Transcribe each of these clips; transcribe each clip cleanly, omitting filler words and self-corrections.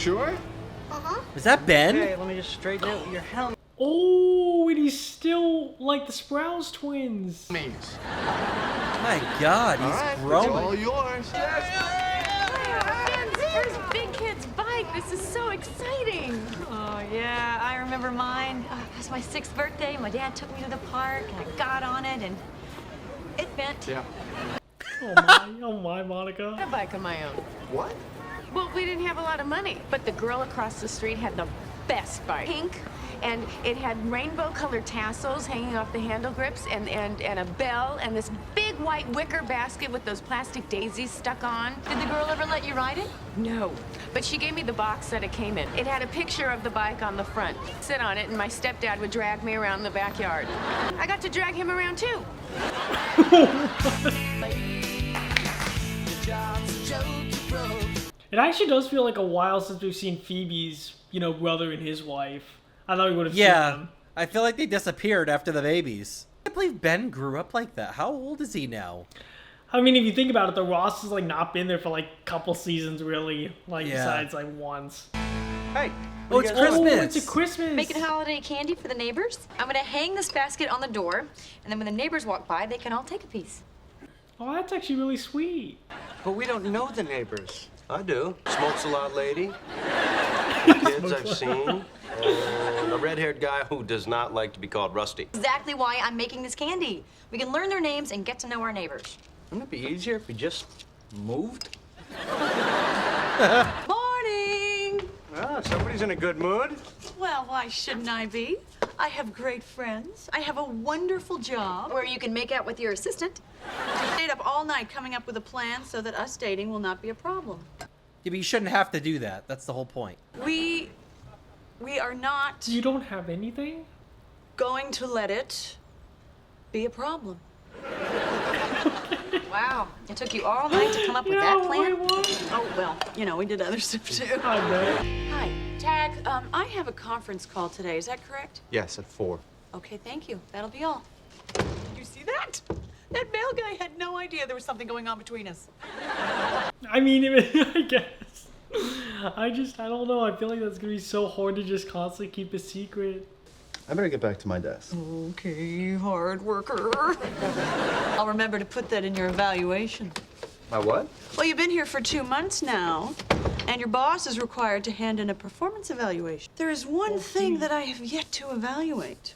sure? Uh-huh. Is that Ben? Okay, let me just straighten out your helmet. Oh, and he's still like the Sprouse twins. Means. My God, he's All growing. all yours. First big kid's bike. This is so exciting. Oh, yeah, I remember mine. It was my 6th birthday. My dad took me to the park, and I got on it, and it bent. Yeah. Oh my, Monica. I had a bike of my own. What? Well, we didn't have a lot of money, but the girl across the street had the best bike. Pink, and it had rainbow-colored tassels hanging off the handle grips, and a bell, and this big white wicker basket with those plastic daisies stuck on. Did the girl ever let you ride it? No, but she gave me the box that it came in. It had a picture of the bike on the front. Sit on it, and my stepdad would drag me around the backyard. I got to drag him around, too. It actually does feel like a while since we've seen Phoebe's, brother and his wife. I thought we would have seen them. I feel like they disappeared after the babies. I can't believe Ben grew up like that. How old is he now? I mean, if you think about it, the Ross has not been there for a couple seasons really, besides once. Hey. Oh, it's Christmas. Oh, it's a Christmas. Making holiday candy for the neighbors. I'm gonna hang this basket on the door, and then when the neighbors walk by, they can all take a piece. Oh, that's actually really sweet. But we don't know the neighbors. I do. Smokes a lot lady. Kids I've seen. And a red-haired guy who does not like to be called Rusty. Exactly why I'm making this candy. We can learn their names and get to know our neighbors. Wouldn't it be easier if we just moved? Morning! Ah, somebody's in a good mood. Well, why shouldn't I be? I have great friends. I have a wonderful job. Where you can make out with your assistant. I stayed up all night coming up with a plan so that us dating will not be a problem. Yeah, but you shouldn't have to do that. That's the whole point. We are not You don't have anything? going to let it be a problem. Wow, it took you all night to come up with that plan? Oh, well, we did other stuff too. I bet. Hi, Tag, I have a conference call today. Is that correct? Yes, at 4. Okay, thank you. That'll be all. Did you see that? That mail guy had no idea there was something going on between us. I mean, I guess. I don't know. I feel like that's going to be so hard to just constantly keep a secret. I better get back to my desk. Okay, hard worker. I'll remember to put that in your evaluation. My what? Well, you've been here for 2 months now, and your boss is required to hand in a performance evaluation. There is one thing that I have yet to evaluate.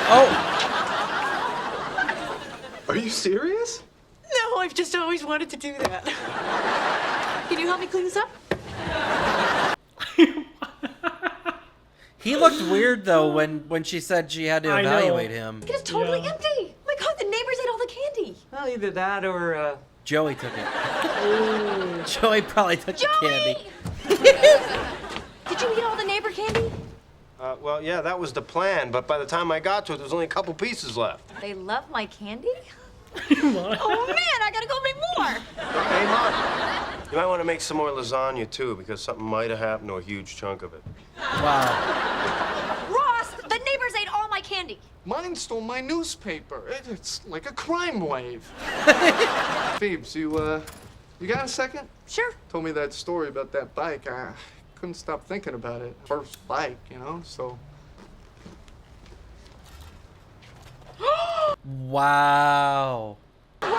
Oh! Are you serious? No, I've just always wanted to do that. Can you help me clean this up? He looked weird, though, when she said she had to I know. evaluate him. It's totally Yeah. empty. Oh my God, the neighbors ate all the candy. Well, either that or, Joey took it. Joey probably took the candy. Did you eat all the neighbor candy? Well, yeah, that was the plan, but by the time I got to it, there was only a couple pieces left. They love my candy? What? Oh man, I gotta go make more. Hey, Mom, you might want to make some more lasagna, too, because something might have happened to a huge chunk of it. Wow. Ross, the neighbors ate all my candy. Mine stole my newspaper. It's like a crime wave. Phoebes, you got a second? Sure. Told me that story about that bike. I couldn't stop thinking about it. First bike, so. Wow. You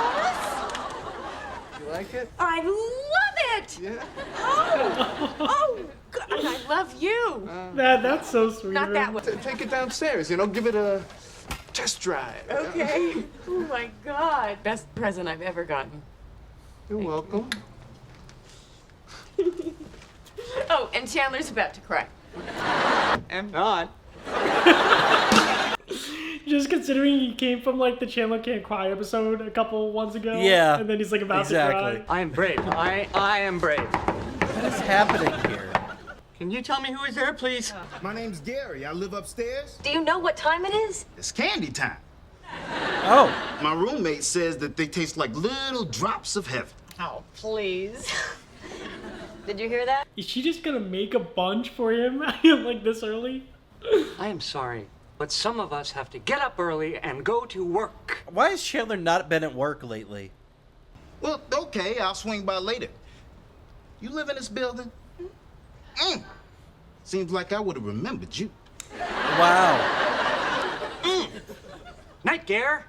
like it? I love it! Yeah. Oh, God, I love you. That's so sweet. Not that one. Take it downstairs, give it a test drive. Okay. Oh, my God. Best present I've ever gotten. You're welcome. Oh, and Chandler's about to cry. am not. Just considering he came from the Chandler Can't Cry episode a couple ones ago. Yeah, And then he's about exactly. to cry. I am brave. I am brave. What is happening here? Can you tell me who is there, please? My name's Gary. I live upstairs. Do you know what time it is? It's candy time. Oh. My roommate says that they taste like little drops of heaven. Oh, please. Did you hear that? Is she just gonna make a bunch for him this early? I am sorry, but some of us have to get up early and go to work. Why has Chandler not been at work lately? Well, okay, I'll swing by later. You live in this building? Seems like I would have remembered you. Wow. Night gear.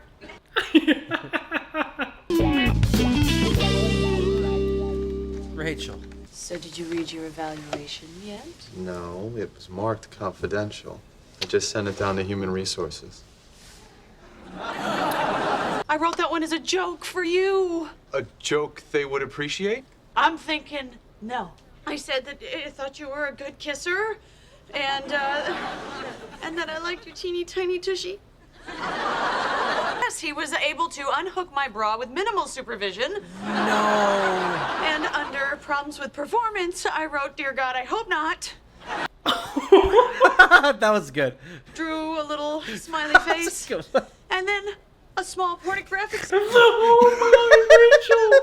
Rachel. So did you read your evaluation yet? No, it was marked confidential. I just sent it down to Human Resources. I wrote that one as a joke for you. A joke they would appreciate? I'm thinking no. I said that I thought you were a good kisser, and that I liked your teeny tiny tushy. Yes, he was able to unhook my bra with minimal supervision. No. And under problems with performance, I wrote, "Dear God, I hope not." That was good. Drew a little smiley face, Good one. and then a small pornographic. Oh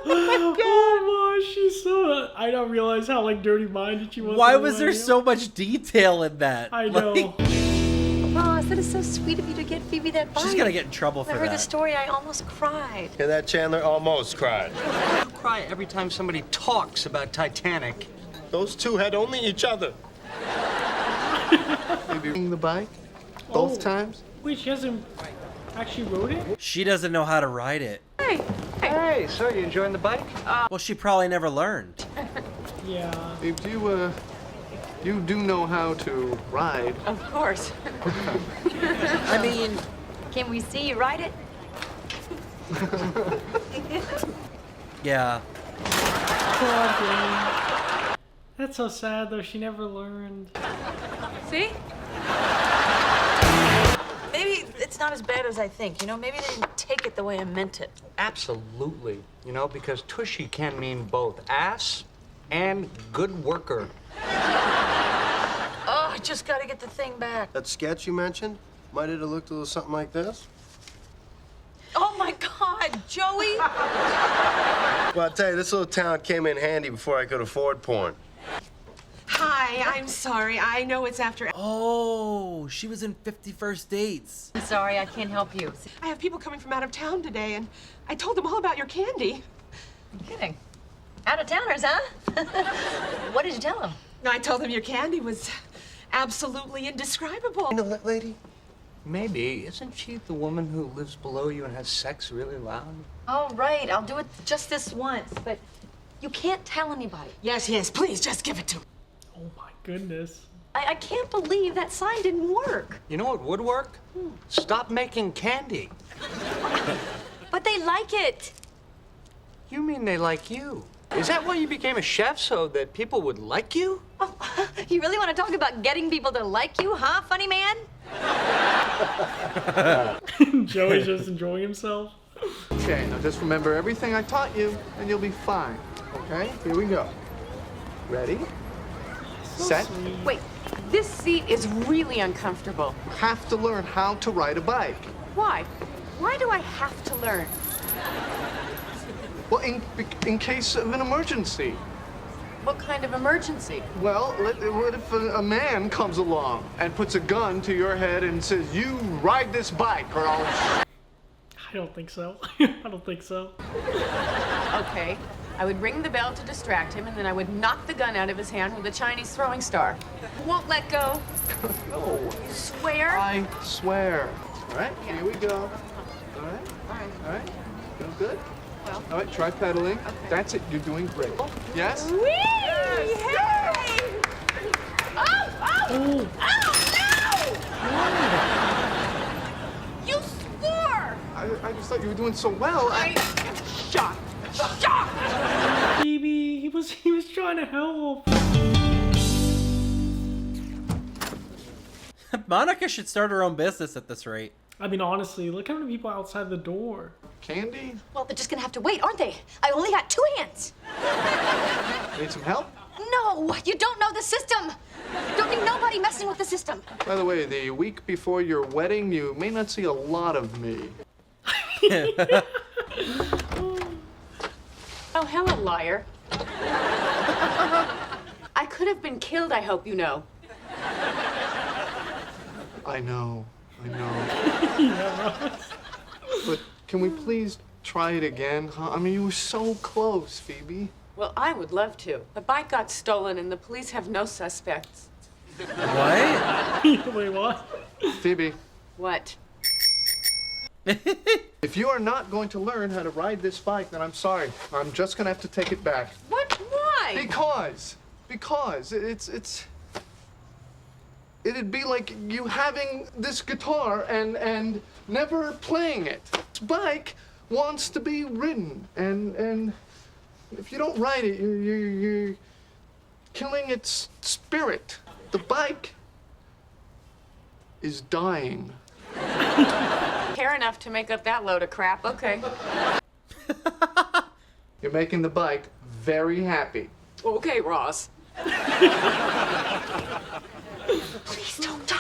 my, Rachel! Oh my, she's so. I don't realize how like dirty-minded she was. Why in the was there way. so much detail in that? I know. Like, Boss, that is so sweet of you to get Phoebe that bite. she's gonna get in trouble When for I heard the that. story, I almost cried. Hear that, Chandler? Almost cried. You cry every time somebody talks about Titanic. Those two had only each other. Maybe riding the bike both Oh. times. Wait, she hasn't actually wrote it? She doesn't know how to ride it. Hey, so you enjoying the bike? Well, she probably never learned. Yeah. Babe, you do know how to ride. Of course. I mean, Can we see you ride it? yeah. Poor thing. That's so sad though. She never learned. See? Maybe it's not as bad as I think. You know, maybe they didn't take it the way I meant it. Absolutely. You know, because tushy can mean both ass and good worker. Oh, I just gotta get the thing back. That sketch you mentioned, might it have looked a little something like this? Oh my God, Joey! Well, I'll tell you, this little town came in handy before I could afford porn. Hi, I'm sorry. I know it's after. Oh, she was in 50 First Dates. I'm sorry, I can't help you. I have people coming from out of town today, and I told them all about your candy. I'm kidding. Out of towners, huh? What did you tell them? No, I told them your candy was absolutely indescribable. You know that lady? Maybe. Isn't she the woman who lives below you and has sex really loud? Oh, right. I'll do it just this once, but you can't tell anybody. Yes, yes, please, just give it to me. Oh my goodness. I can't believe that sign didn't work. You know what would work? Stop making candy. But they like it. You mean they like you? Is that why you became a chef, so that people would like you? Oh, you really want to talk about getting people to like you, huh, funny man? Joey's just enjoying himself. Okay, now just remember everything I taught you, and you'll be fine. Okay, here we go. Ready? Set. Wait, this seat is really uncomfortable. You have to learn how to ride a bike. Why? Why do I have to learn? Well, in case of an emergency. What kind of emergency? Well, what if a man comes along and puts a gun to your head and says, "You ride this bike, or I'll..." I don't think so. I don't think so. Okay, I would ring the bell to distract him, and then I would knock the gun out of his hand with a Chinese throwing star. Won't let go. No, Swear? I swear. All right, here we go. All right, all right. Feel good? Well. All right, try pedaling. That's it. You're doing great. Yes? Whee! Hey! Oh! Oh! Oh, no! You swore! I just thought you were doing so well. I am shocked. Shocked! Phoebe, he was trying to help. Monica should start her own business at this rate. I mean, honestly, look how many people outside the door. Candy? Well, they're just gonna have to wait, aren't they? I only got 2 hands. Need some help? No, you don't know the system. Don't need nobody messing with the system. By the way, the week before your wedding, you may not see a lot of me. Oh, hello, liar. I could have been killed, I hope you know. I know. But can we please try it again? Huh? I mean, you were so close, Phoebe. Well, I would love to. The bike got stolen and the police have no suspects. What? Wait, what? Phoebe, What? if you are not going to learn how to ride this bike, then I'm sorry. I'm just gonna have to take it back. What? Why? Because it'd be like you having this guitar and never playing it. This bike wants to be ridden, and if you don't ride it, you're killing its spirit. The bike is dying. Care enough to make up that load of crap. Okay. You're making the bike very happy. Okay, Ross. Please don't die.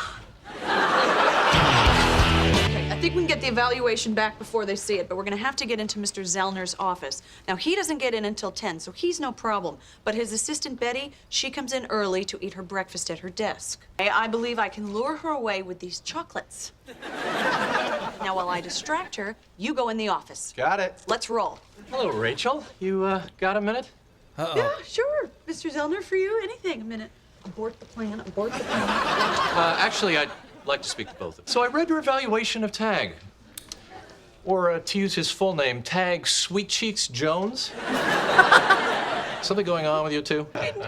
Okay, I think we can get the evaluation back before they see it, but we're gonna have to get into Mr. Zellner's office. Now, he doesn't get in until 10, so he's no problem. But his assistant, Betty, she comes in early to eat her breakfast at her desk. I believe I can lure her away with these chocolates. Now, while I distract her, you go in the office. Got it. Let's roll. Hello, Rachel. You got a minute? Uh-oh. Yeah, sure. Mr. Zellner, for you, anything. A minute. Abort the plan, abort the plan. Actually, I'd like to speak to both of you. So I read your evaluation of Tag. Or, to use his full name, Tag Sweet Cheeks Jones. Something going on with you two?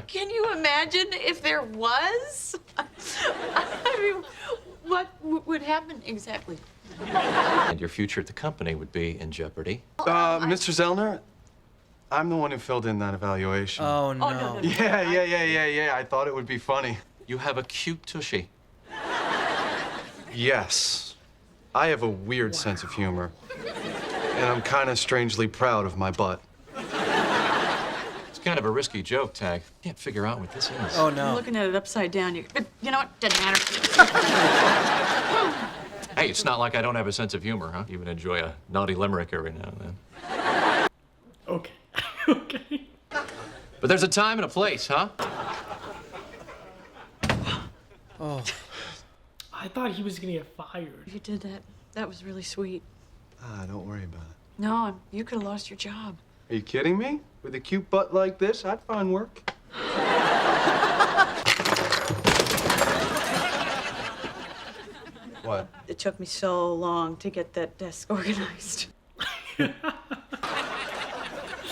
Can you imagine if there was? I mean, what would happen exactly? And your future at the company would be in jeopardy. Mr. Zellner, I'm the one who filled in that evaluation. Oh, no. no. Yeah. I thought it would be funny. You have a cute tushy. Yes. I have a weird sense of humor. And I'm kind of strangely proud of my butt. It's kind of a risky joke, Tag. Can't figure out what this is. Oh, I'm no. looking at it upside down. You know what? Doesn't matter. Hey, it's not like I don't have a sense of humor, huh? Even enjoy a naughty limerick every now and then. Okay. Okay. But there's a time and a place, huh? Oh. I thought he was gonna get fired. You did that. That was really sweet. Don't worry about it. No, you could have lost your job. Are you kidding me? With a cute butt like this, I'd find work. What? It took me so long to get that desk organized. Here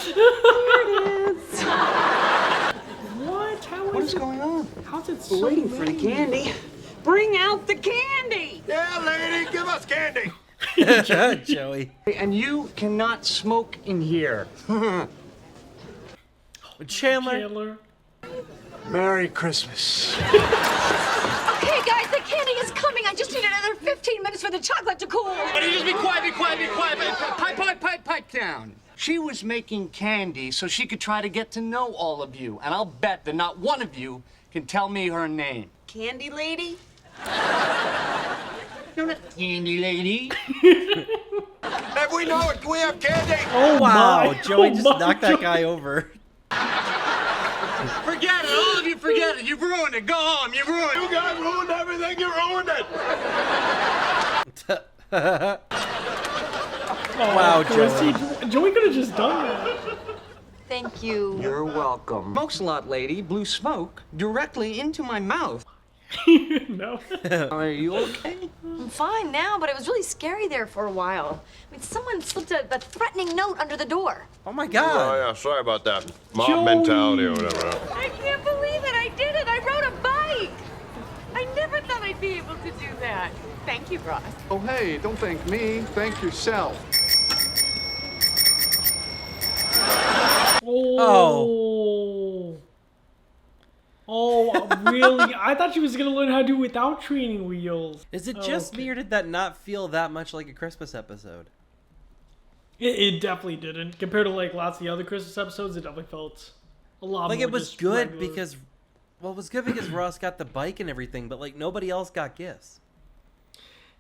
it is. What? How What is is it? going on? How's it so Waiting for the late? candy. Bring out the candy! Yeah, lady, give us candy. Joey. And you cannot smoke in here. Chandler. Chandler. Merry Christmas. Okay, guys, the candy is coming. I just need another 15 minutes for the chocolate to cool. You just be quiet. Pipe down. She was making candy so she could try to get to know all of you. And I'll bet that not one of you can tell me her name. Candy lady? You're not candy lady. If we know it, can we have candy? Oh Wow, my. Joey Oh just my knocked that God. guy over. Forget it. All of you forget it. You've ruined it. Go home. You've ruined it. You guys ruined everything. You ruined it. Wow, Chrissy, Joey. Joey could have just done that. Thank you. You're welcome. Smokes a lot, lady. Blew smoke directly into my mouth. No. Are you okay? I'm fine now, but it was really scary there for a while. I mean, someone slipped a threatening note under the door. Oh, my God. Oh, yeah, sorry about that. Mob Joey. mentality or whatever. I can't believe it. I did it. I rode a bike. I never thought I'd be able to do that. Thank you, Ross. Oh, hey, don't thank me. Thank yourself. Oh. Oh, really? I thought she was gonna learn how to do it without training wheels. Is it just me, or did that not feel that much like a Christmas episode? It definitely didn't. Compared to like lots of the other Christmas episodes, it definitely felt a lot Like, more it was just good regular. because... Well, it was good because Ross got the bike and everything, but, like, nobody else got gifts.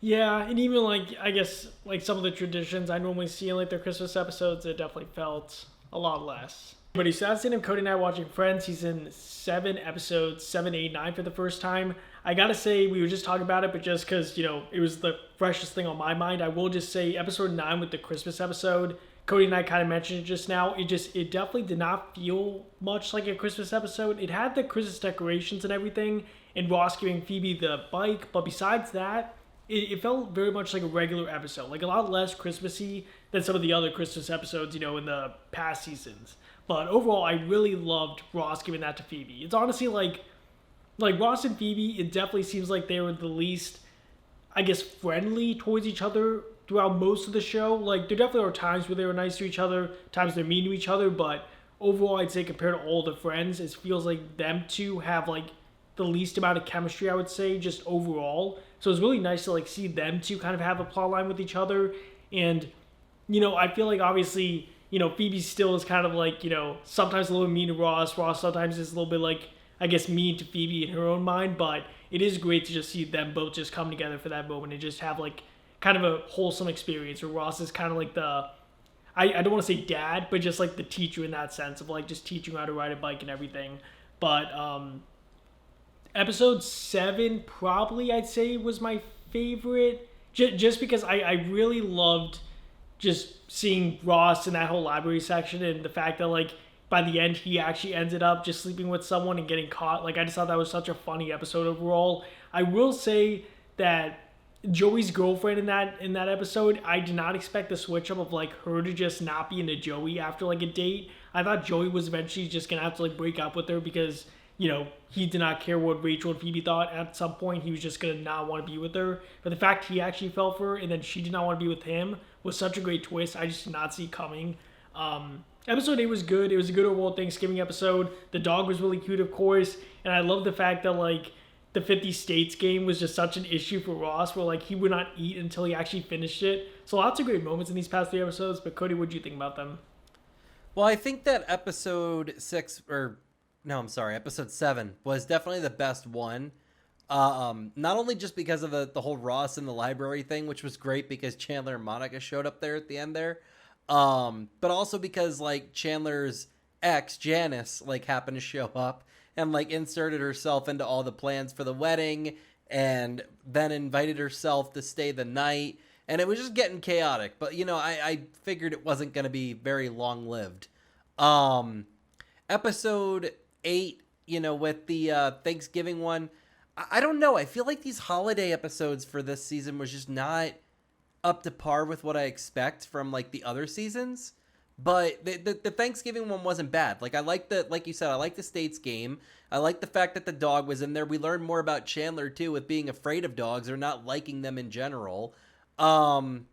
Yeah, and even like I guess like some of the traditions I normally see in like their Christmas episodes, it definitely felt a lot less. But so that's it. Cody and I watching Friends season 7 episodes 7, 8, 9 for the first time. I gotta say we were just talking about it, but just because it was the freshest thing on my mind, I will just say episode 9 with the Christmas episode Cody and I kind of mentioned it just now. It definitely did not feel much like a Christmas episode. It had the Christmas decorations and everything, and Ross giving Phoebe the bike, but besides that, it felt very much like a regular episode, like a lot less Christmassy than some of the other Christmas episodes, in the past seasons. But overall, I really loved Ross giving that to Phoebe. It's honestly like Ross and Phoebe, it definitely seems like they were the least, I guess, friendly towards each other throughout most of the show. Like, there definitely are times where they were nice to each other, times they're mean to each other, but overall, I'd say compared to all the friends, it feels like them two have, like, the least amount of chemistry, I would say, just overall. So it's really nice to, like, see them two kind of have a plot line with each other. And, I feel like, obviously, Phoebe still is kind of, like, sometimes a little mean to Ross. Ross sometimes is a little bit, like, I guess, mean to Phoebe in her own mind, but it is great to just see them both just come together for that moment and just have, like, kind of a wholesome experience where Ross is kind of like the, I don't want to say dad, but just like the teacher in that sense of like just teaching how to ride a bike and everything. But episode 7 probably I'd say was my favorite, just because I really loved just seeing Ross in that whole library section, and the fact that like by the end he actually ended up just sleeping with someone and getting caught. Like, I just thought that was such a funny episode overall. I will say that Joey's girlfriend in that episode, I did not expect the switch up of like her to just not be into Joey after like a date. I thought Joey was eventually just gonna have to like break up with her because he did not care what Rachel and Phoebe thought. At some point he was just gonna not want to be with her. But the fact he actually fell for her and then she did not want to be with him was such a great twist. I just did not see coming. Episode 8 was good. It was a good overall Thanksgiving episode. The dog was really cute, of course, and I love the fact that like the 50 States game was just such an issue for Ross where like he would not eat until he actually finished it. So lots of great moments in these past 3 episodes, but Cody, what do you think about them? Well, I think that episode 7 was definitely the best one. Not only just because of the whole Ross in the library thing, which was great because Chandler and Monica showed up there at the end there. But also because like Chandler's ex, Janice, like happened to show up and like inserted herself into all the plans for the wedding and then invited herself to stay the night. And it was just getting chaotic. But, I figured it wasn't going to be very long-lived. Episode 8, with the Thanksgiving one, I don't know. I feel like these holiday episodes for this season was just not up to par with what I expect from, like, the other seasons. But the Thanksgiving one wasn't bad. Like, like you said, I like the States game. I like the fact that the dog was in there. We learned more about Chandler, too, with being afraid of dogs or not liking them in general. It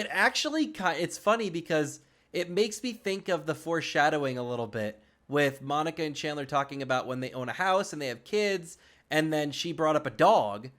actually, it's funny because it makes me think of the foreshadowing a little bit with Monica and Chandler talking about when they own a house and they have kids, and then she brought up a dog.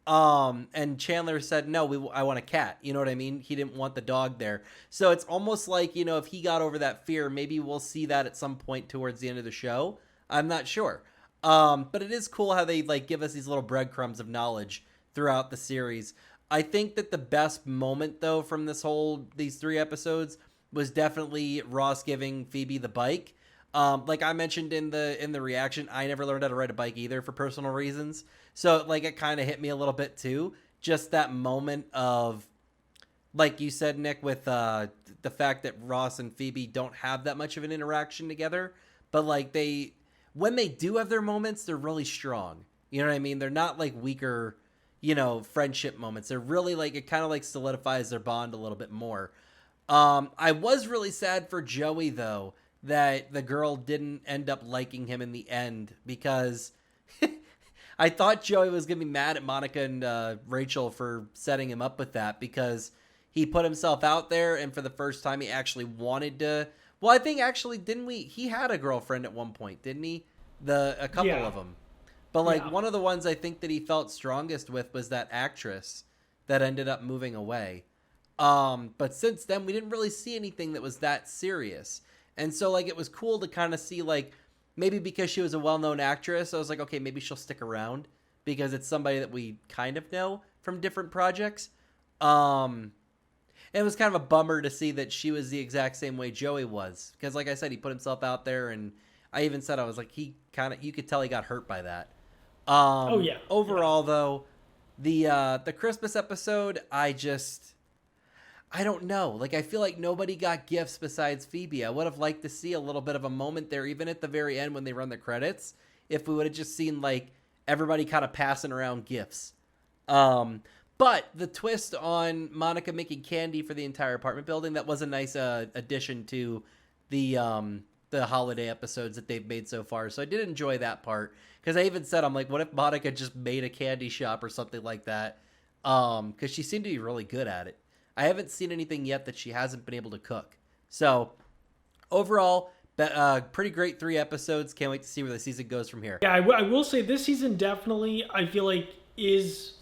And Chandler said, no, I want a cat. You know what I mean? He didn't want the dog there. So it's almost like, if he got over that fear, maybe we'll see that at some point towards the end of the show. I'm not sure. But it is cool how they like give us these little breadcrumbs of knowledge throughout the series. I think that the best moment though from these 3 episodes was definitely Ross giving Phoebe the bike. Like I mentioned in the reaction, I never learned how to ride a bike either for personal reasons. So like it kind of hit me a little bit too. Just that moment of, like you said, Nick, with the fact that Ross and Phoebe don't have that much of an interaction together, but like when they do have their moments, they're really strong. You know what I mean? They're not like weaker, friendship moments. They're really like, it kind of like solidifies their bond a little bit more. I was really sad for Joey though, that the girl didn't end up liking him in the end, because I thought Joey was going to be mad at Monica and Rachel for setting him up with that, because he put himself out there and for the first time he actually wanted to. Well, I think actually, he had a girlfriend at one point, didn't he? A couple of them. But like one of the ones I think that he felt strongest with was that actress that ended up moving away. But since then we didn't really see anything that was that serious. And so like it was cool to kind of see, like, maybe because she was a well-known actress, I was like, okay, maybe she'll stick around because it's somebody that we kind of know from different projects. It was kind of a bummer to see that she was the exact same way Joey was, because like I said, he put himself out there, and I even said, I was like, you could tell he got hurt by that. Overall though, the Christmas episode, I I don't know. Like, I feel like nobody got gifts besides Phoebe. I would have liked to see a little bit of a moment there, even at the very end when they run the credits, if we would have just seen, like, everybody kind of passing around gifts. But the twist on Monica making candy for the entire apartment building, that was a nice addition to the holiday episodes that they've made so far. So I did enjoy that part. Because I even said, I'm like, what if Monica just made a candy shop or something like that? Because she seemed to be really good at it. I haven't seen anything yet that she hasn't been able to cook. So overall, pretty great 3 episodes. Can't wait to see where the season goes from here. Yeah, I will say this season definitely, I feel like, is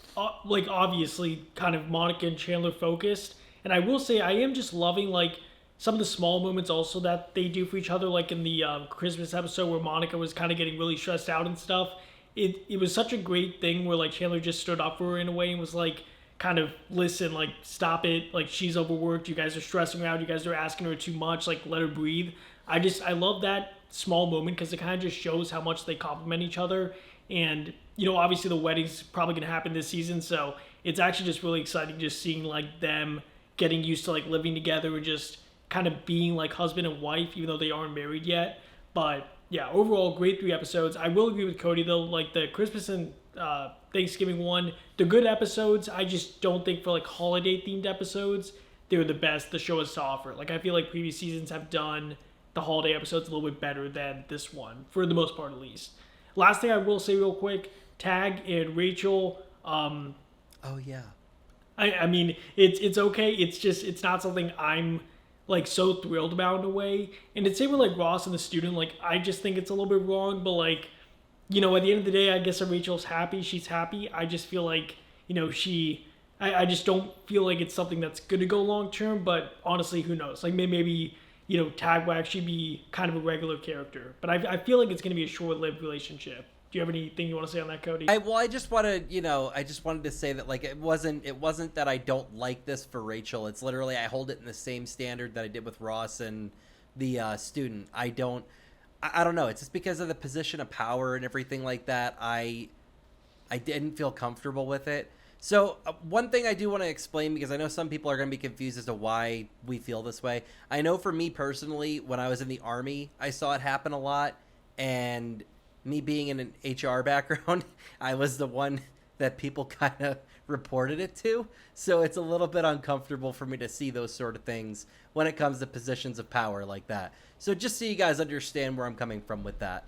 like obviously kind of Monica and Chandler focused. And I will say I am just loving like some of the small moments also that they do for each other, like in the Christmas episode where Monica was kind of getting really stressed out and stuff. It was such a great thing where like Chandler just stood up for her in a way and was like, kind of, listen, like, stop it, like, she's overworked, you guys are stressing her out, you guys are asking her too much, like, let her breathe. I love that small moment because it kind of just shows how much they complement each other. And, you know, obviously the wedding's probably going to happen this season, so it's actually just really exciting just seeing, like, them getting used to, like, living together and just kind of being, like, husband and wife, even though they aren't married yet. But, yeah, overall, great 3 episodes. I will agree with Cody, though, like, the Christmas and Thanksgiving one, they're good episodes. I just don't think for, like, holiday-themed episodes, they're the best the show has to offer. Like, I feel like previous seasons have done the holiday episodes a little bit better than this one, for the most part at least. Last thing I will say real quick, Tag and Rachel, oh yeah. I mean, it's okay. It's just, it's not something I'm, like, so thrilled about in a way. And it's same with, like, Ross and the student. Like, I just think it's a little bit wrong, but, like, you know, at the end of the day, I guess if Rachel's happy, she's happy. I just feel like, you know, I just don't feel like it's something that's going to go long term, but honestly, who knows? Like, maybe, you know, Tag will actually be kind of a regular character. But I feel like it's going to be a short-lived relationship. Do you have anything you want to say on that, Cody? I just wanted to say that, like, it wasn't that I don't like this for Rachel. It's literally I hold it in the same standard that I did with Ross and the student. I don't know. It's just because of the position of power and everything like that. I didn't feel comfortable with it. So one thing I do want to explain, because I know some people are going to be confused as to why we feel this way. I know for me personally, when I was in the Army, I saw it happen a lot. And me being in an HR background, I was the one that people kind of reported it to. So it's a little bit uncomfortable for me to see those sort of things when it comes to positions of power like that. So just so you guys understand where I'm coming from with that.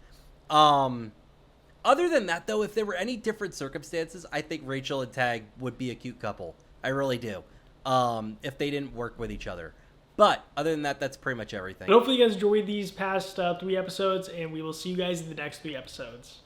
Other than that, though, if there were any different circumstances, I think Rachel and Tag would be a cute couple. I really do. If they didn't work with each other. But other than that, that's pretty much everything. But hopefully you guys enjoyed these past 3 episodes, and we will see you guys in the next 3 episodes.